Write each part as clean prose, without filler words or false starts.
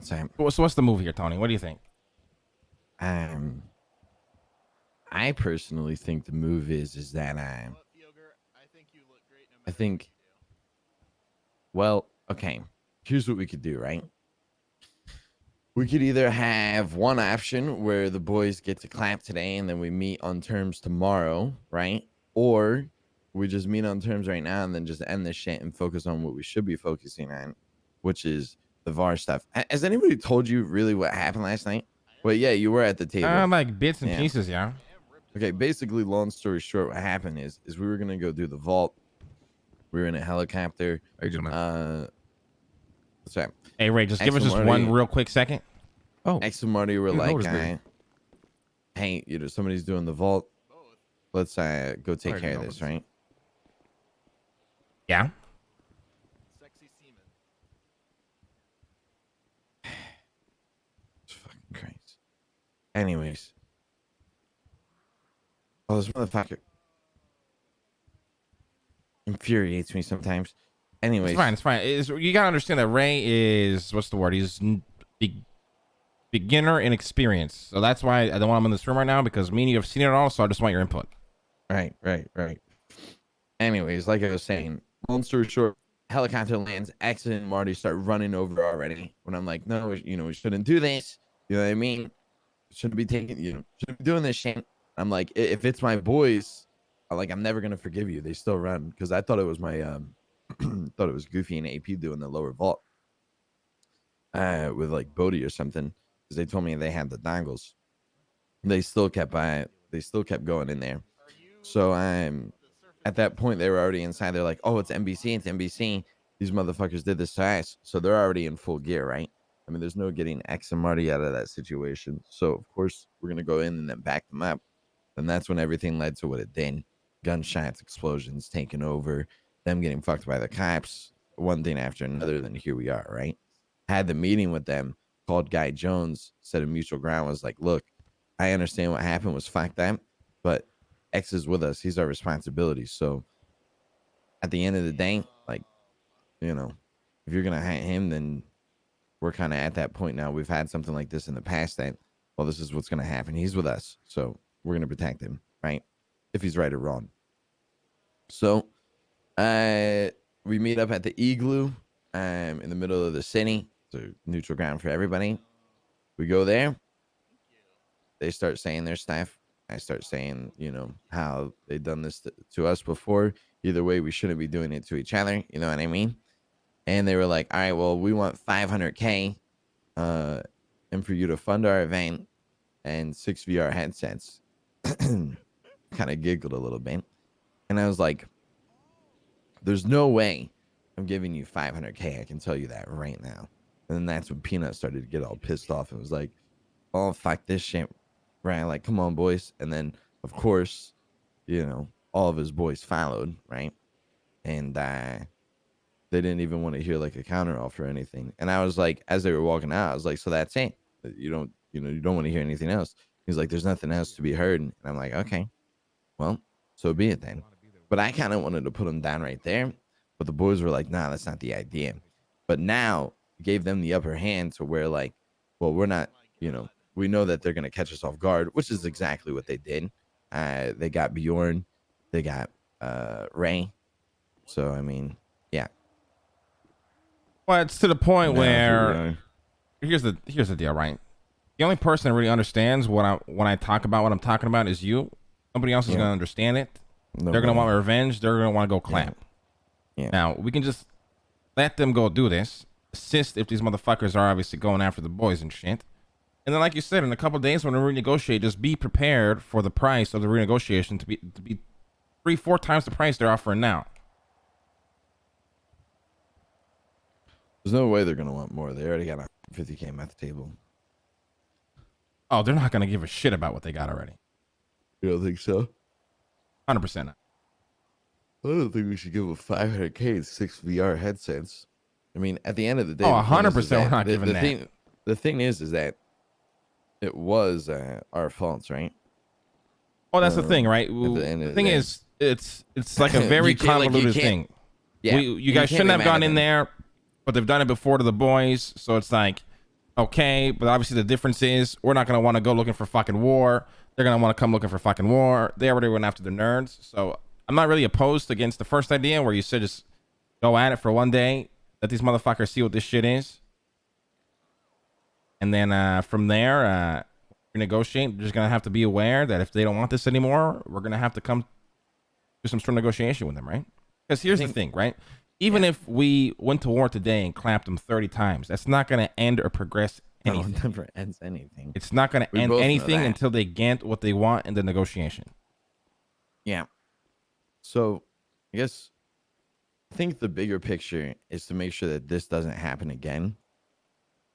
Sam. So what's the move here, Tony? What do you think? I personally think the move is that I think, well, okay, here's what we could do, right? We could either have one option where the boys get to clap today and then we meet on terms tomorrow, right? Or we just meet on terms right now and then just end this shit and focus on what we should be focusing on, which is the VAR stuff. Has anybody told you really what happened last night? Well, yeah, you were at the table. Like bits and pieces, yeah. Okay, basically, long story short, what happened is we were gonna go do the vault. We were in a helicopter. Hey, gentlemen. Sorry. Hey, Ray, just give us just one real quick second. Oh, X and Marty were like, hey, somebody's doing the vault. Let's go take care of this, right? Yeah. Sexy semen. It's fucking crazy. Anyways. Oh, this motherfucker infuriates me sometimes. Anyways. It's fine. You gotta understand that Ray is, what's the word? He's beginner in experience. So that's why I don't want him in this room right now, because me and you have seen it all, so I just want your input. Right. Anyways, like I was saying, long story short, helicopter lands, X and Marty start running over already. When I'm like, no, we shouldn't do this. You know what I mean? Shouldn't be shouldn't be doing this shit. I'm like, if it's my boys, I'm never gonna forgive you. They still run because I thought it was my thought it was Goofy and AP doing the lower vault with like Bodie or something, because they told me they had the dongles. They still kept going in there. So at that point they were already inside. They're like, oh, it's NBC. These motherfuckers did this to us, so they're already in full gear, right? I mean, there's no getting X and Marty out of that situation. So of course we're gonna go in and then back them up. And that's when everything led to what it did. Gunshots, explosions, taking over, them getting fucked by the cops, one thing after another. Then here we are, right? Had the meeting with them, called Guy Jones, said a mutual ground, was like, look, I understand what happened was fucked up, but X is with us. He's our responsibility. So at the end of the day, if you're going to hate him, then we're kind of at that point now. We've had something like this in the past that, well, this is what's going to happen. He's with us. So we're going to protect him, right? If he's right or wrong. So we meet up at the Igloo in the middle of the city. So neutral ground for everybody. We go there. They start saying their stuff. I start saying, how they've done this to us before. Either way, we shouldn't be doing it to each other. You know what I mean? And they were like, all right, well, we want $500K and for you to fund our event and 6 VR headsets. Kind of giggled a little bit. And I was like, there's no way I'm giving you $500K. I can tell you that right now. And then that's when Peanut started to get all pissed off and was like, oh, fuck this shit. Right? Like, come on, boys. And then, of course, all of his boys followed, right? And they didn't even want to hear like a counter offer or anything. And I was like, as they were walking out, I was like, so that's it. You don't want to hear anything else. He's like, there's nothing else to be heard. And I'm like, okay, well, so be it then. But I kind of wanted to put him down right there. But the boys were like, nah, that's not the idea. But now gave them the upper hand to where like, well, we're not, we know that they're going to catch us off guard, which is exactly what they did. They got Bjorn. They got Ray. So, I mean, yeah. Well, it's to the point where here's the deal, right? The only person that really understands when I talk about what I'm talking about is you. Nobody else is going to understand it. No, they're going to want revenge. They're going to want to go clap. Yeah. Now, we can just let them go do this. Assist if these motherfuckers are obviously going after the boys and shit. And then, like you said, in a couple of days when we renegotiate, just be prepared for the price of the renegotiation to be 3-4 times the price they're offering now. There's no way they're going to want more. They already got $50K at the table. Oh, they're not going to give a shit about what they got already. You don't think so? 100%. I don't think we should give them $500K and 6 VR headsets. I mean, at the end of the day, 100% we're not giving that. The thing is that it was our faults, right? Oh, that's the thing, right? The thing is, it's like a very convoluted thing. Yeah, you guys shouldn't have gone in there, but they've done it before to the boys, so it's like Okay, but obviously the difference is we're not gonna want to go looking for fucking war. They're gonna want to come looking for fucking war. They already went after the nerds, so I'm not really opposed against the first idea where you said just go at it for one day, let these motherfuckers see what this shit is, and then from there, negotiate. You're just gonna have to be aware that if they don't want this anymore, we're gonna have to come do some sort of negotiation with them, right? Because here's the thing, right? Even if we went to war today and clapped them 30 times, that's not gonna end or progress anything. No, it never ends anything. It's not gonna end anything until they get what they want in the negotiation. Yeah. So, I guess I think the bigger picture is to make sure that this doesn't happen again,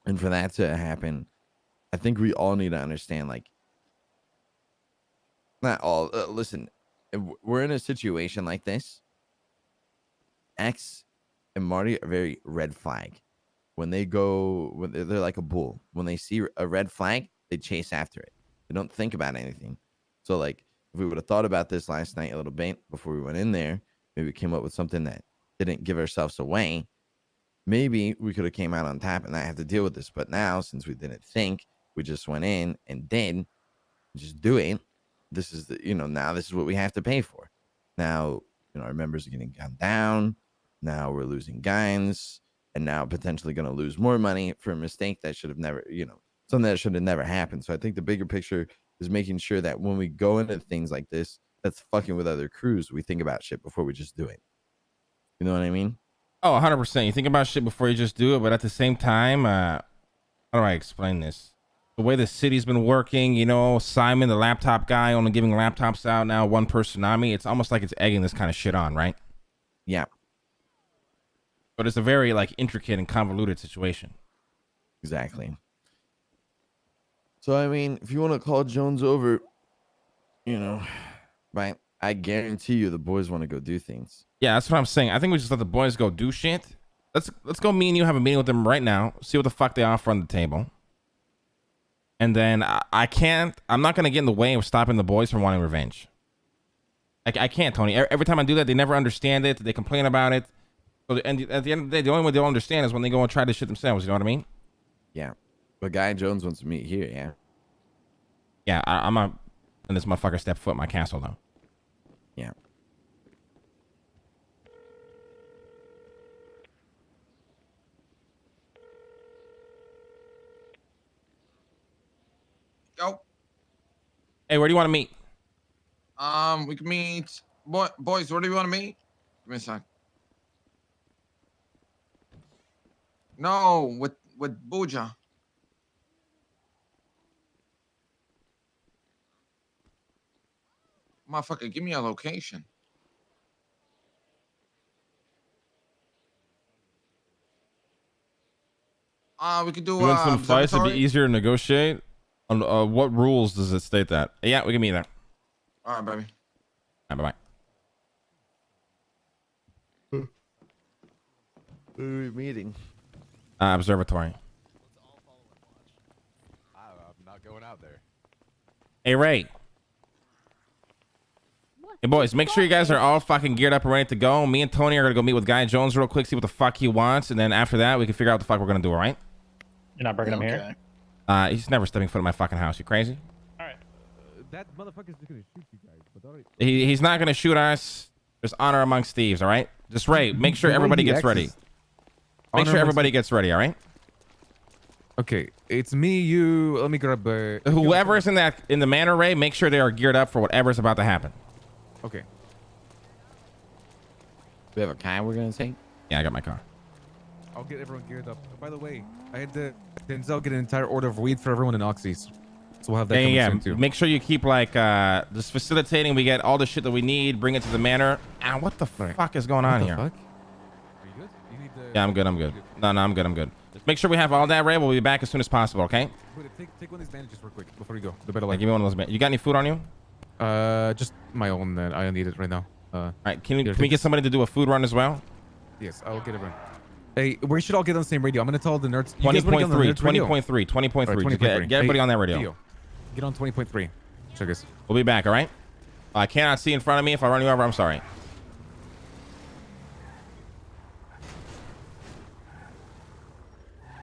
and for that to happen, I think we all need to understand, like, not all, listen, if we're in a situation like this, X and Marty are very red flag. When they're like a bull. When they see a red flag, they chase after it. They don't think about anything. So, like, if we would have thought about this last night a little bit before we went in there, maybe we came up with something that didn't give ourselves away, maybe we could have came out on top and not have to deal with this. But now, since we didn't think, we just went in and did just do it. This is now this is what we have to pay for. Now, our members are getting gunned down. Now we're losing guns, and now potentially going to lose more money for a mistake that should have never, something that should have never happened. So I think the bigger picture is making sure that when we go into things like this, that's fucking with other crews, we think about shit before we just do it. You know what I mean? Oh, 100%. You think about shit before you just do it, but at the same time, how do I explain this? The way the city's been working, Simon, the laptop guy, only giving laptops out now, one per tsunami. It's almost like it's egging this kind of shit on, right? Yeah. But it's a very intricate and convoluted situation. Exactly. So, I mean, if you want to call Jones over, right, I guarantee you the boys want to go do things. Yeah, that's what I'm saying. I think we just let the boys go do shit. Let's go, me and you have a meeting with them right now, see what the fuck they offer on the table. And then I'm not going to get in the way of stopping the boys from wanting revenge. I can't, Tony. Every time I do that, they never understand it. They complain about it. So, and at the end of the day, the only way they'll understand is when they go and try this shit themselves. You know what I mean? Yeah. But Guy Jones wants to meet here, yeah? Yeah, I'm not letting this motherfucker step foot in my castle, though. Yeah. Yo. Hey, where do you want to meet? We can meet. Boys, where do you want to meet? Give me a sec. No, with Booja. Motherfucker, give me a location. We could do. You want some fights to be easier to negotiate? On what rules does it state that? Yeah, we can meet there. All right, baby. All right, bye-bye. Who are we meeting? Observatory. I'm not going out there. Hey, Ray. Hey, boys, make sure you guys are all fucking geared up and ready to go. Me and Tony are going to go meet with Guy Jones real quick, see what the fuck he wants. And then after that, we can figure out what the fuck we're going to do, all right? You're not bringing him here? He's never stepping foot in my fucking house. You crazy? All right. That motherfucker's just gonna shoot you guys. But already... He's not going to shoot us. There's honor amongst thieves, all right? Just Ray, make sure everybody gets ready. Make sure everybody gets ready, all right? Okay, it's me, you. Let me grab whoever is in the manor, Ray, make sure they are geared up for whatever's about to happen. Okay. We have a car we're gonna take? Yeah, I got my car. I'll get everyone geared up. By the way, I had to Denzel get an entire order of weed for everyone in Oxys. So we'll have that coming soon too. Make sure you keep just facilitating. We get all the shit that we need. Bring it to the manor. Ah, what the fuck is going on here? Fuck? Are you good? You need the... Yeah, I'm good. No, I'm good. Just make sure we have all that, Ray. We'll be back as soon as possible, okay? Wait, take one of these bandages real quick before you go. The better give me one of those. You got any food on you? Just my own that I need it right now. All right, can we get somebody to do a food run as well? Yes, I'll get everyone. Hey, we should all get on the same radio. I'm gonna tell the nerds. 20.3, 20.3. Get everybody on that radio. Get on 20.3. Check this. We'll be back, all right? I cannot see in front of me. If I run you over, I'm sorry.